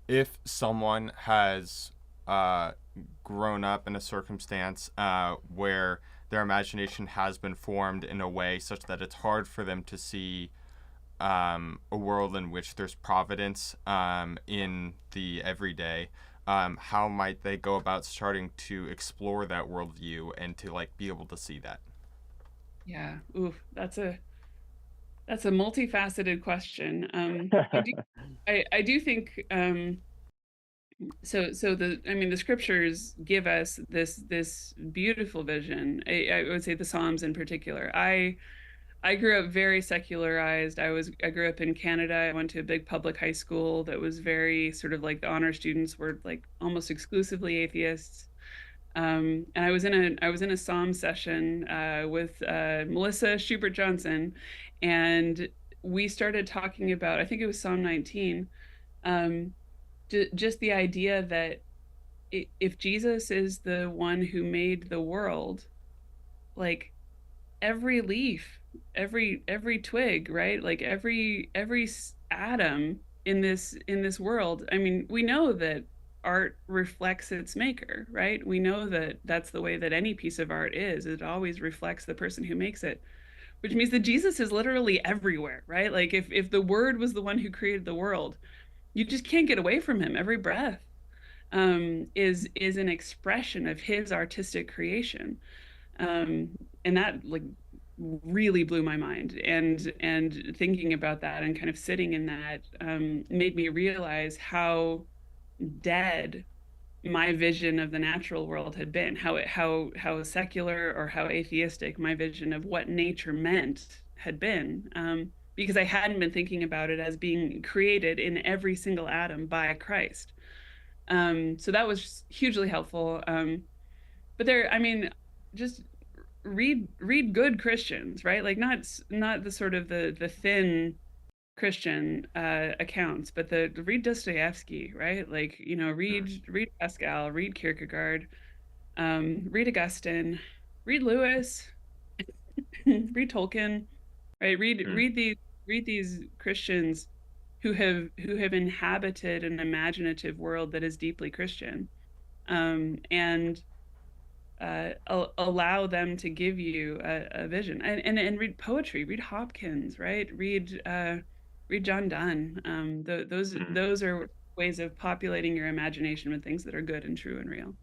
if someone has uh, grown up in a circumstance where their imagination has been formed in a way such that it's hard for them to see a world in which there's providence in the everyday, how might they go about starting to explore that worldview and to like be able to see that? Yeah. Ooh, that's a multifaceted question. I do think so the scriptures give us this beautiful vision. I would say the Psalms in particular. I grew up very secularized. I grew up in Canada. I went to a big public high school that was very sort of like the honor students were like almost exclusively atheists. And I was in a psalm session with Melissa Schubert Johnson, and we started talking about, I think it was Psalm 19, um, just the idea that if Jesus is the one who made the world, like every leaf, every twig, right? Like every atom in this world. I mean, we know that art reflects its maker, right? We know that that's the way that any piece of art is. It always reflects the person who makes it, which means that Jesus is literally everywhere, right? Like if the word was the one who created the world, you just can't get away from him. Every breath is an expression of his artistic creation, and that like really blew my mind. And thinking about that and kind of sitting in that made me realize how dead my vision of the natural world had been, how secular or how atheistic my vision of what nature meant had been, because I hadn't been thinking about it as being created in every single atom by Christ. So that was hugely helpful. But there, I mean, just read good Christians, right? Like not the sort of the thin Christian accounts, but the read Dostoevsky, right? Like, read Pascal, read Kierkegaard, read Augustine, read Lewis, read Tolkien, right? Read these Christians who have inhabited an imaginative world that is deeply Christian. And allow them to give you a vision, and read poetry, read Hopkins, right? Read John Donne. Those are ways of populating your imagination with things that are good and true and real.